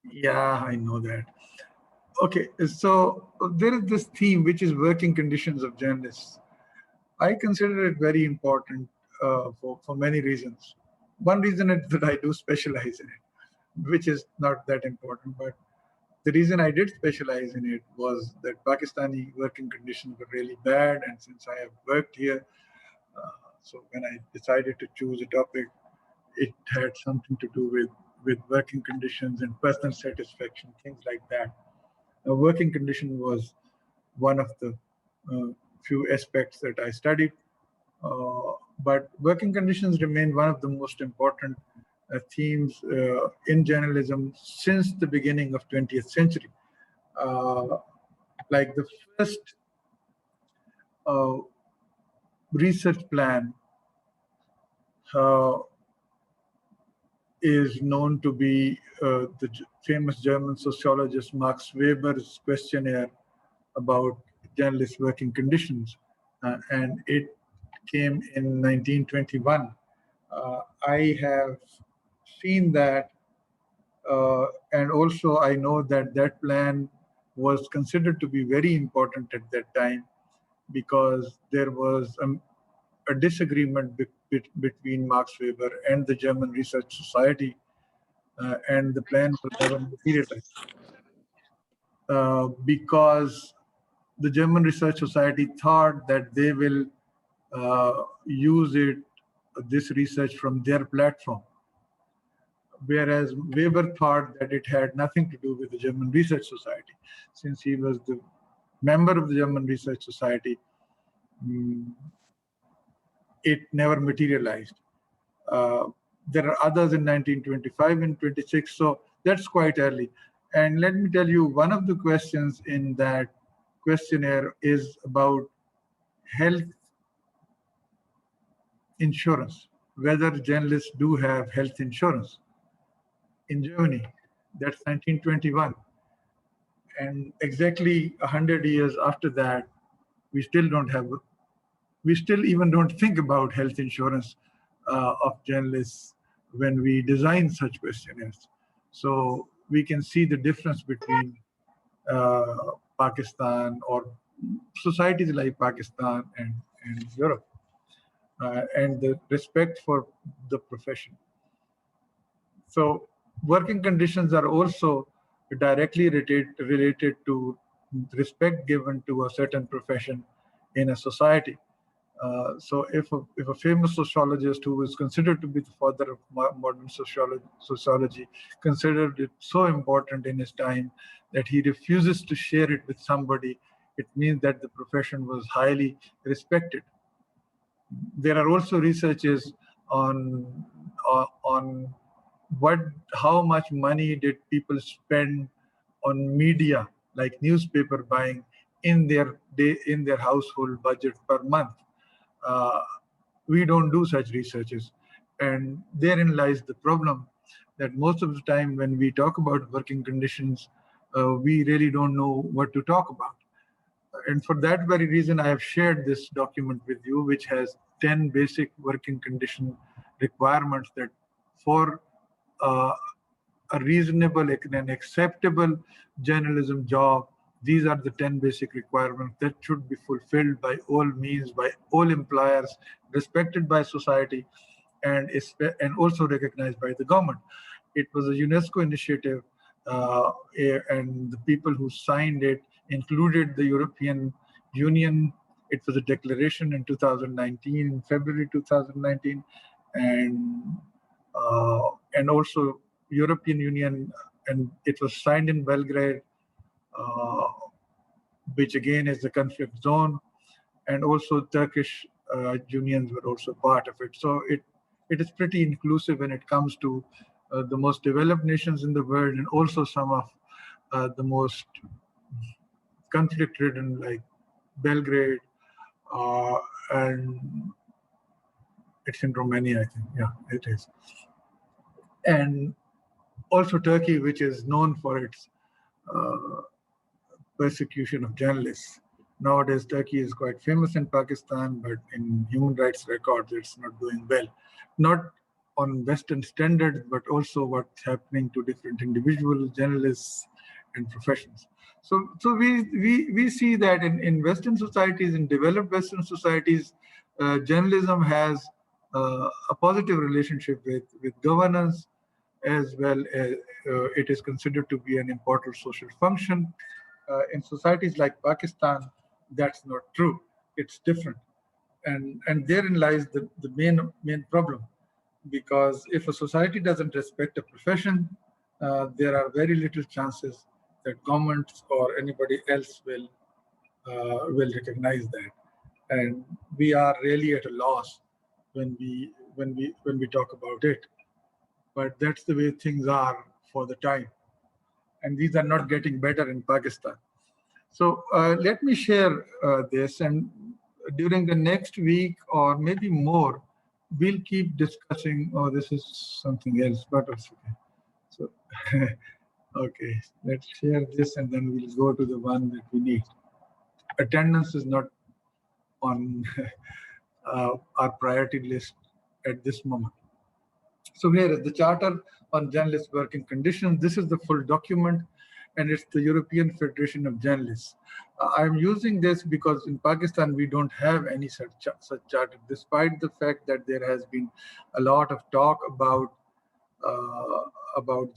Yeah, I know that. Okay, so there is this theme which is working conditions of journalists. I consider it very important for many reasons. One reason is that I do specialize in it, which is not that important, but the reason I did specialize in it was that Pakistani working conditions were really bad, and since I have worked here, so when I decided to choose a topic, it had something to do with working conditions and personal satisfaction, things like that. Working condition was one of the few aspects that I studied. But working conditions remain one of the most important themes in journalism since the beginning of 20th century. Uh, like the first uh, research plan uh, is known to be the famous German sociologist Max Weber's questionnaire about journalists' working conditions, and it came in 1921. I have seen that, and also I know that that plan was considered to be very important at that time because there was a disagreement between Max Weber and the German Research Society, and the plan was never materialized because the German Research Society thought that they will use this research from their platform, whereas Weber thought that it had nothing to do with the German Research Society. Since he was the member of the German Research Society, mm, it never materialized. Uh, there are others in 1925 and 26, so that's quite early. And let me tell you, one of the questions in that questionnaire is about health insurance, whether journalists do have health insurance in Germany. That's 1921. And exactly 100 years after that, we still don't have, we still even don't think about health insurance of journalists when we design such questionnaires. So we can see the difference between uh, Pakistan or societies like Pakistan and Europe, and the respect for the profession. So working conditions are also directly related to respect given to a certain profession in a society. So if a famous sociologist who is considered to be the father of modern sociology considered it so important in his time that he refuses to share it with somebody, it means that the profession was highly respected. There are also researches on what how much money did people spend on media like newspaper buying in their household budget per month. uh, we don't do such researches, and therein lies the problem that most of the time when we talk about working conditions, we really don't know what to talk about. And for that very reason, I have shared this document with you, which has 10 basic working condition requirements that for uh, a reasonable and acceptable journalism job, these are the 10 basic requirements that should be fulfilled by all means, by all employers, respected by society, and also recognized by the government. It was a UNESCO initiative, and the people who signed it included the European Union. It was a declaration in 2019, in February 2019, and uh, and also European Union, and it was signed in Belgrade, uh, which again is the conflict zone, and also Turkish unions were also part of it. So it is pretty inclusive when it comes to the most developed nations in the world, and also some of the most conflict-ridden, like Belgrade, uh, and it's in Romania, I think. Yeah, it is, and also Turkey, which is known for its uh, persecution of journalists. Nowadays, Turkey is quite famous in Pakistan, but in human rights records, it's not doing well. Not on Western standards, but also what's happening to different individuals, journalists, and professions. So we see that in Western societies, in developed Western societies, journalism has a positive relationship with governance, as well as it is considered to be an important social function. In societies like Pakistan, that's not true. It's different. And therein lies the main problem, because if a society doesn't respect a profession, there are very little chances that governments or anybody else will recognize that. And we are really at a loss when we talk about it. But that's the way things are for the time, and these are not getting better in Pakistan. So let me share this, and during the next week or maybe more, we'll keep discussing. Oh, this is something else, but it's okay. So, okay, let's share this, and then we'll go to the one that we need. Attendance is not on our priority list at this moment. So here is the Charter on Journalists' Working Conditions. This is the full document, and it's the European Federation of Journalists. I'm using this because in Pakistan, we don't have any such charter, despite the fact that there has been a lot of talk about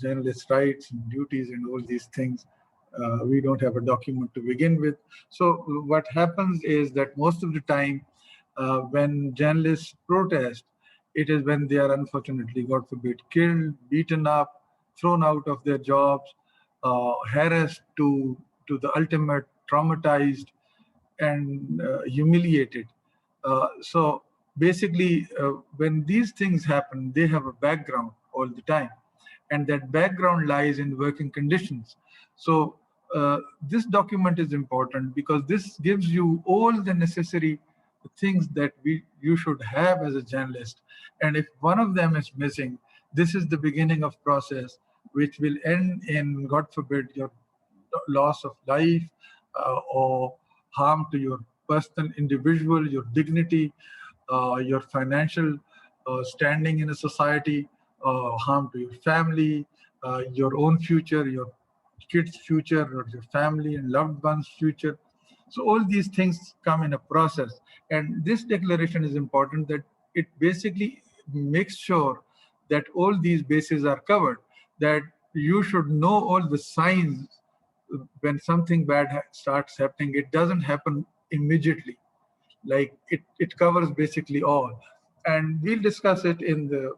journalists' rights and duties and all these things. We don't have a document to begin with. So what happens is that most of the time when journalists protest, it is when they are unfortunately, God forbid, killed, beaten up, thrown out of their jobs, harassed to the ultimate, traumatized, and humiliated. So basically, when these things happen, they have a background all the time. And that background lies in working conditions. So this document is important because this gives you all the necessary things that you should have as a journalist. And if one of them is missing, this is the beginning of process which will end in, God forbid, your loss of life or harm to your personal, individual, your dignity, your financial standing in a society, harm to your family, your own future, your kids' future, or your family and loved ones' future. So all these things come in a process. And this declaration is important, that it basically makes sure that all these bases are covered, that you should know all the signs when something bad starts happening. It doesn't happen immediately. Like it covers basically all. And we'll discuss it in the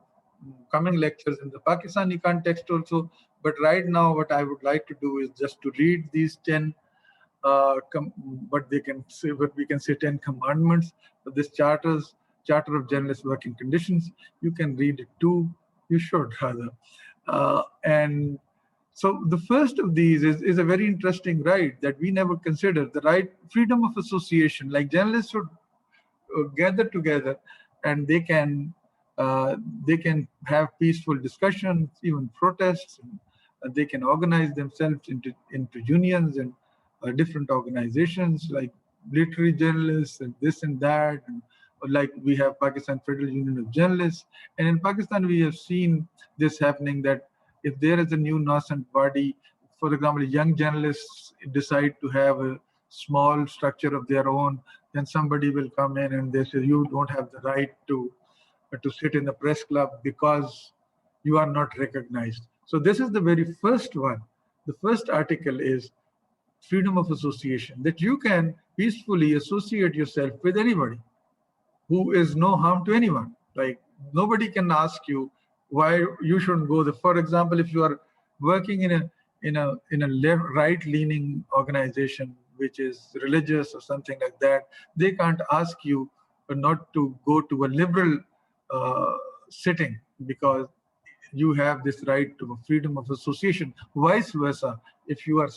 coming lectures in the Pakistani context also. But right now, what I would like to do is just to read these 10 what we can say 10 commandments. But this Charter of Journalists' Working Conditions, you can read it too. You should rather. And so the first of these is a very interesting right that we never considered, the right, freedom of association. Like journalists should gather together, and they can have peaceful discussions, even protests, and they can organize themselves into unions and different organizations like literary journalists and this and that, and like we have Pakistan Federal Union of Journalists. And in Pakistan, we have seen this happening, that if there is a new nascent body, for example, young journalists decide to have a small structure of their own, then somebody will come in and they say, you don't have the right to sit in the press club because you are not recognized. So this is the very first one. The first article is freedom of association, that you can peacefully associate yourself with anybody who is no harm to anyone. Like nobody can ask you why you shouldn't go there. For example, if you are working in a right-leaning organization which is religious or something like that, they can't ask you not to go to a liberal sitting because you have this right to freedom of association. Vice versa, if you are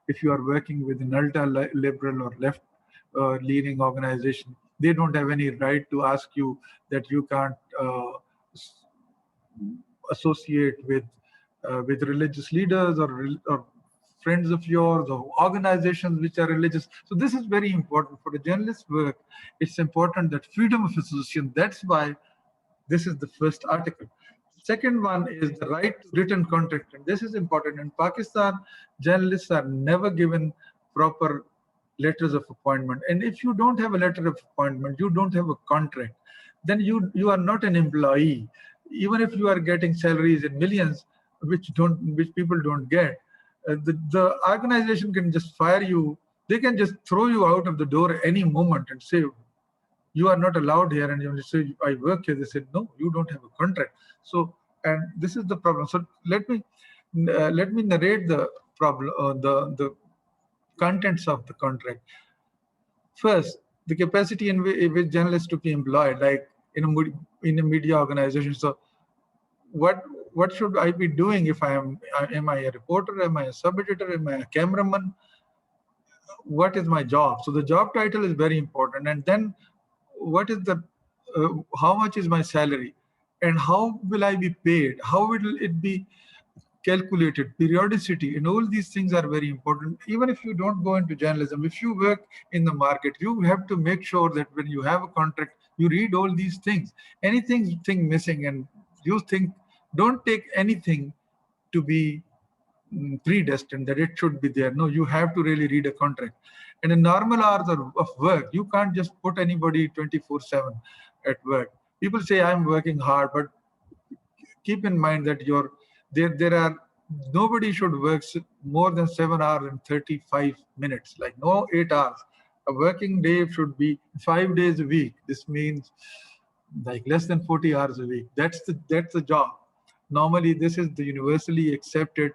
if you are working with an ultra-liberal or left-leaning organization, they don't have any right to ask you that you can't associate with religious leaders or friends of yours or organizations which are religious. So this is very important for a journalist's work. It's important that freedom of association. That's why This is the first article. Second one is the right to written contract. And this is important. In Pakistan, journalists are never given proper letters of appointment. And if you don't have a letter of appointment, you don't have a contract, then you are not an employee. Even if you are getting salaries in millions, which people don't get, the organization can just fire you. They can just throw you out of the door any moment and say, you are not allowed here. And you say, I work here. They said, no, you don't have a contract. So, and this is the problem. So let me narrate the problem, the contents of the contract. First, the capacity in which journalists to be employed, like in a media organization. So what should I be doing if am I a reporter? Am I a sub-editor? Am I a cameraman? What is my job? So the job title is very important. And then what is the how much is my salary, and how will I be paid? How will it be calculated? Periodicity, and all these things are very important. Even if you don't go into journalism, if you work in the market, you have to make sure that when you have a contract, you read all these things. Anything missing, and you think, don't take anything to be predestined that it should be there. No, you have to really read a contract. And in normal hours of work, you can't just put anybody 24/7 at work. People say, I'm working hard, but keep in mind that there are nobody should work more than 7 hours and 35 minutes, like no 8 hours. A working day should be 5 days a week. This means like less than 40 hours a week. That's the job. Normally, this is the universally accepted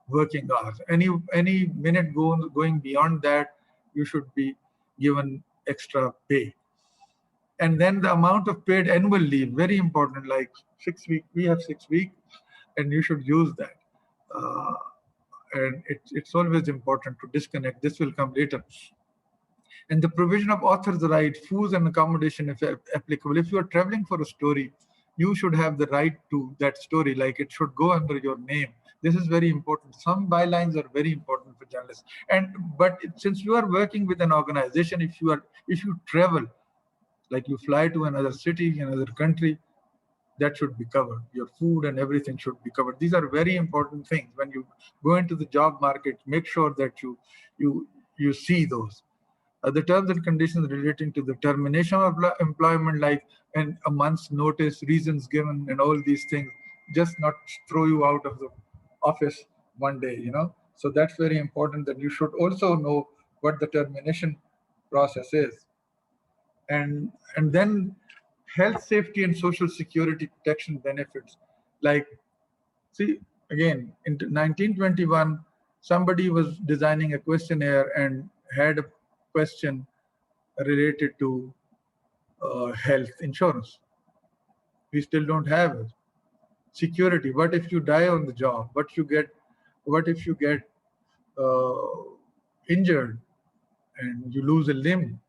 working hours. Any minute going beyond that, you should be given extra pay. And then the amount of paid annual leave, very important, like 6 weeks. We have 6 weeks, and you should use that. And it's always important to disconnect. This will come later. And the provision of author's right, foods and accommodation if applicable. If you are traveling for a story, you should have the right to that story, like it should go under your name. This is very important. Some bylines are very important for journalists. But since you are working with an organization, if you travel, like you fly to another city, another country, that should be covered. Your food and everything should be covered. These are very important things. When you go into the job market, make sure that you see those. The terms and conditions relating to the termination of employment, like a month's notice, reasons given, and all these things, just not throw you out of the office one day, So that's very important, that you should also know what the termination process is. And then health, safety, and social security protection benefits. Like, see, again, in 1921, somebody was designing a questionnaire and had a question related to health insurance. We still don't have it. Security. What if you die on the job? What if you get injured and you lose a limb?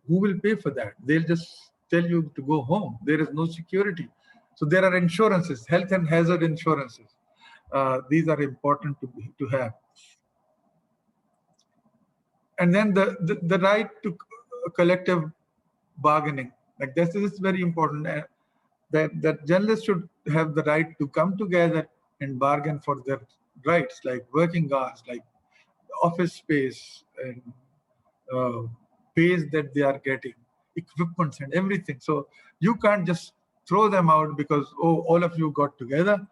Who will pay for that? They'll just tell you to go home. There is no security. So there are insurances, health and hazard insurances. These are important to have. And then the right to collective bargaining. Like this is very important. That journalists should have the right to come together and bargain for their rights, like working hours, like office space, and pays that they are getting, equipments and everything. So you can't just throw them out because, all of you got together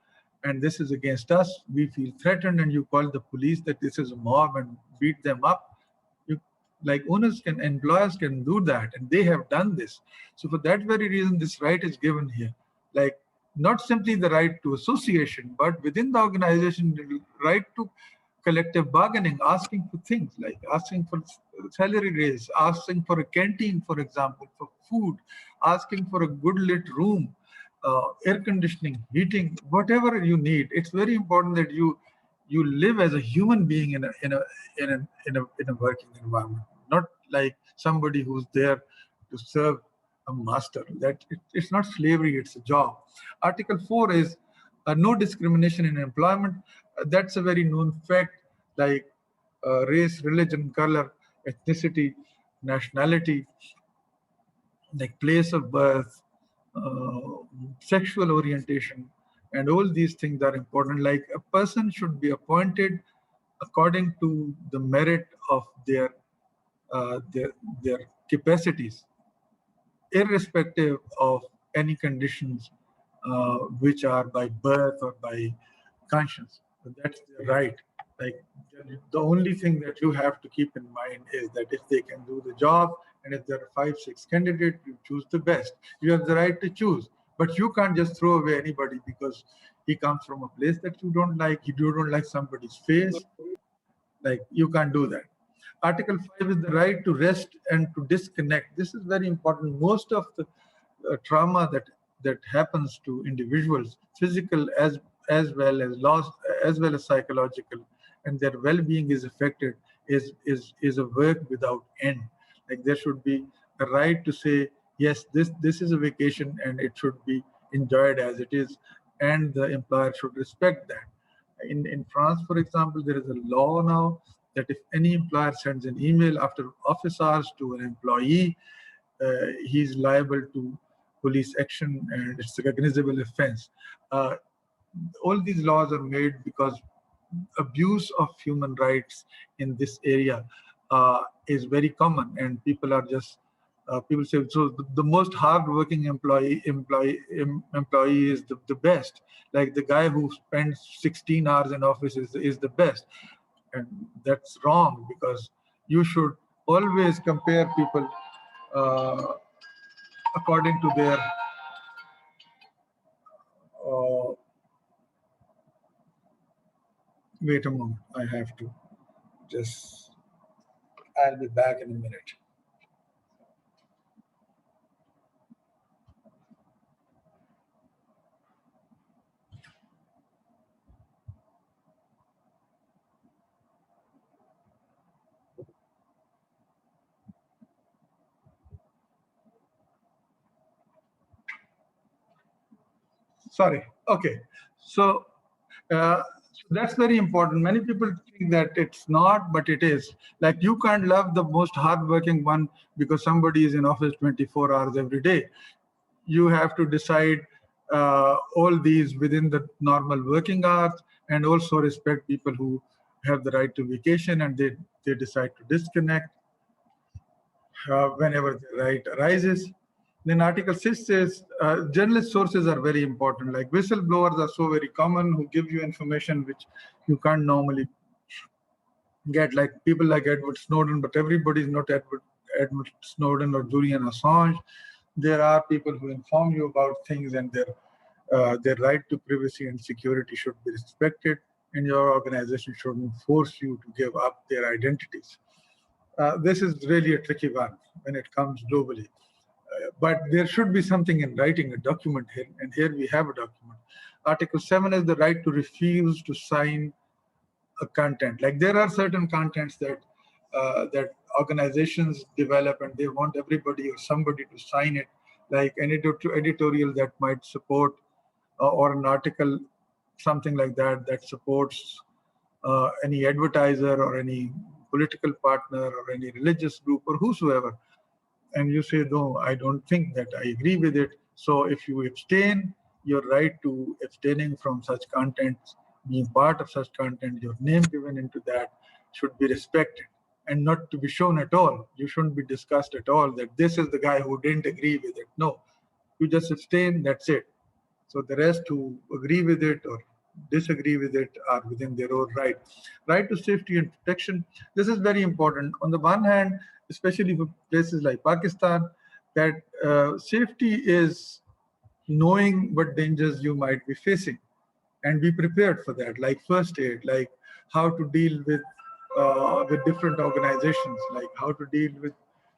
and this is against us. We feel threatened, and you call the police that this is a mob and beat them up. Like employers can do that, and they have done this. So for that very reason, this right is given here. Like not simply the right to association, but within the organization, the right to collective bargaining, asking for things like asking for salary raise, asking for a canteen, for example, for food, asking for a good lit room, air conditioning, heating, whatever you need. It's very important that you live as a human being in a working environment, not like somebody who's there to serve a master. It's not slavery, it's a job. Article 4 is no discrimination in employment. That's a very known fact, like race, religion, color, ethnicity, nationality, like place of birth, sexual orientation, and all these things are important. Like a person should be appointed according to the merit of uh, their their capacities, irrespective of any conditions which are by birth or by conscience. So that's the right. Like the only thing that you have to keep in mind is that if they can do the job, and if there are 5, 6 candidates, you choose the best. You have the right to choose, but you can't just throw away anybody because he comes from a place that you don't like. You don't like somebody's face. Like you can't do that. Article 5 is the right to rest and to disconnect. This is very important. Most of the trauma that happens to individuals, physical as well as loss, as well as psychological, and their well-being is affected, is a work without end. Like there should be a right to say, yes, this is a vacation and it should be enjoyed as it is, and the employer should respect that. In France, for example, there is a law now that if any employer sends an email after office hours to an employee, he's liable to police action and it's a cognizable offense. Uh, all these laws are made because abuse of human rights in this area is very common, and people are just people say so. The most hardworking employee is the best. Like the guy who spends 16 hours in office is the best, and that's wrong because you should always compare people uh, according to their uh, wait a moment, I have to just, I'll be back in a minute. Sorry. Okay. So uh, that's very important. Many people think that it's not, but it is. Like you can't love the most hardworking one because somebody is in office 24 hours every day. You have to decide all these within the normal working hours, and also respect people who have the right to vacation and they decide to disconnect whenever the right arises. Then Article 6 says journalist sources are very important. Like whistleblowers are so very common who give you information which you can't normally get, like people like Edward Snowden, but everybody is not Edward Snowden or Julian Assange. There are people who inform you about things, and their right to privacy and security should be respected, and your organization shouldn't force you to give up their identities. This is really a tricky one when it comes globally. But there should be something in writing, a document here, and here we have a document. Article 7 is the right to refuse to sign a content. Like there are certain contents that organizations develop, and they want everybody or somebody to sign it, like an editorial that might support or an article, something like that, that supports any advertiser or any political partner or any religious group or whosoever, and you say, no, I don't think that I agree with it. So if you abstain, your right to abstaining from such content, being part of such content, your name given into that should be respected and not to be shown at all. You shouldn't be discussed at all that this is the guy who didn't agree with it. No, you just abstain, that's it. So the rest who agree with it or disagree with it are within their own right. Right to safety and protection. This is very important. On the one hand, especially for places like Pakistan, that safety is knowing what dangers you might be facing and be prepared for that, like first aid, like how to deal with different organizations, like how to deal with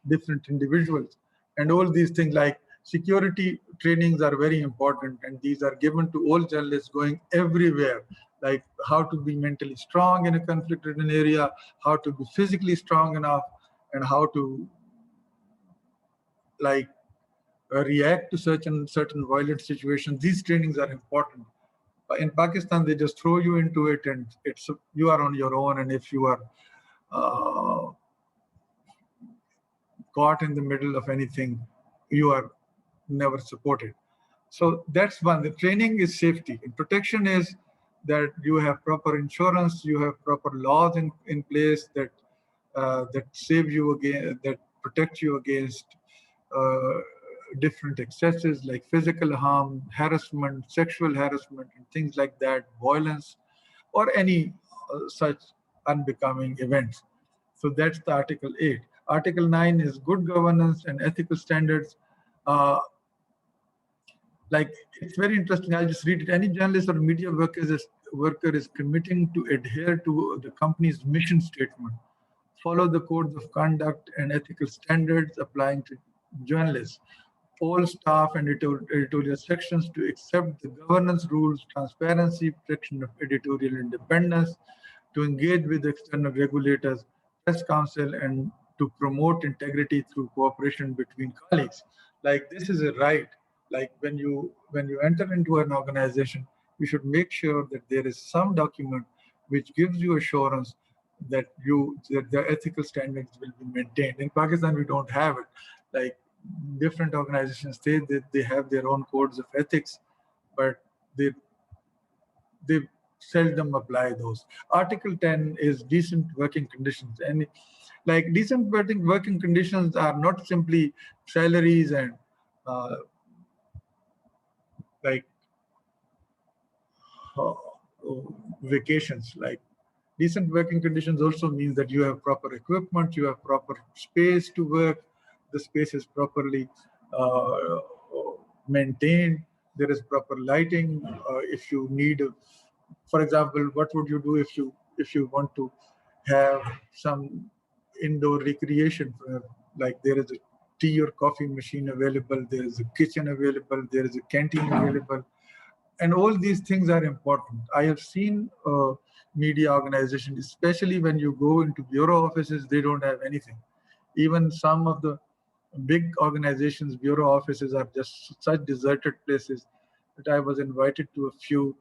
different individuals, and all these things. Like security trainings are very important, and these are given to all journalists going everywhere, like how to be mentally strong in a conflict-ridden area, how to be physically strong enough, and how to like react to certain violent situations. These trainings are important. In Pakistan, they just throw you into it, and it's you are on your own. And if you are uh, caught in the middle of anything, you are never supported. So that's one. The training is safety, and protection is that you have proper insurance, you have proper laws in place that save you again, that protect you against uh, different excesses like physical harm, harassment, sexual harassment, and things like that, violence, or any such unbecoming events. So that's the Article 8. Article 9 is good governance and ethical standards. Uh, like it's very interesting. I'll just read it. Any journalist or media worker is committing to adhere to the company's mission statement, follow the codes of conduct and ethical standards applying to journalists, all staff and editorial sections to accept the governance rules, transparency, protection of editorial independence, to engage with external regulators, press council, and to promote integrity through cooperation between colleagues. Like this is a right. Like when you enter into an organization, you should make sure that there is some document which gives you assurance that the ethical standards will be maintained. In Pakistan, we don't have it. Like different organizations say that they have their own codes of ethics, but they seldom apply those. Article 10 is decent working conditions. And like decent working conditions are not simply salaries and uh, like uh, vacations. Like decent working conditions also means that you have proper equipment, you have proper space to work, the space is properly uh, maintained, there is proper lighting. If you need, for example, what would you do if you want to have some indoor recreation? Like there is a tea or coffee machine available, there is a kitchen available, there is a canteen available, and all these things are important. I have seen media organizations, especially when you go into bureau offices, they don't have anything. Even some of the big organizations, bureau offices are just such deserted places that I was invited to a few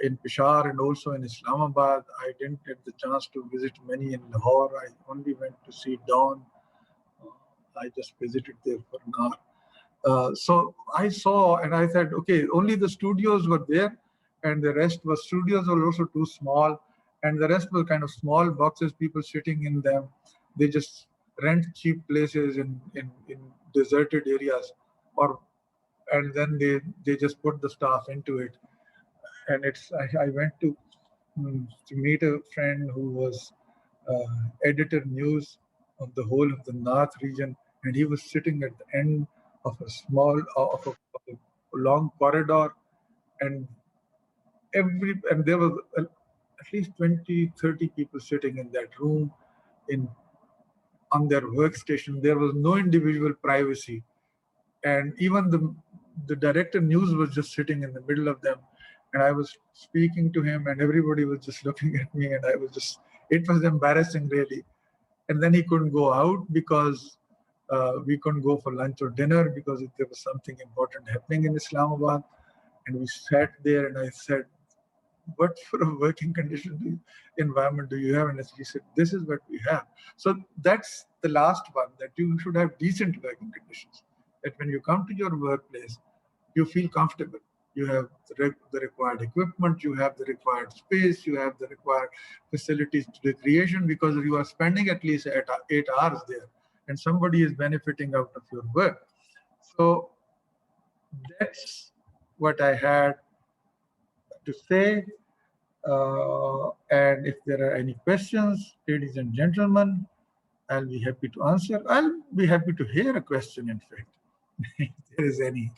in Peshawar and also in Islamabad. I didn't get the chance to visit many in Lahore. I only went to see Dawn. I just visited there for an hour. So I saw and I said, okay, only the studios were there, and the rest was studios were also too small, and the rest were kind of small boxes, people sitting in them. They just rent cheap places in deserted areas, or and then they just put the staff into it. And I went to meet a friend who was editor news of the whole of the North region, and he was sitting at the end of a of a long corridor, and there was at least 20, 30 people sitting in that room in on their workstation. There was no individual privacy, and even the director news was just sitting in the middle of them, and I was speaking to him, and everybody was just looking at me, and it was embarrassing really. And then he couldn't go out because we couldn't go for lunch or dinner because there was something important happening in Islamabad. And we sat there, and I said, what sort of working environment do you have? And he said, this is what we have. So that's the last one, that you should have decent working conditions. That when you come to your workplace, you feel comfortable. You have the required equipment, you have the required space, you have the required facilities to recreation, because you are spending at least 8 hours there, and somebody is benefiting out of your work. So that's what I had to say. And if there are any questions, ladies and gentlemen, I'll be happy to answer. I'll be happy to hear a question, in fact, if there is any.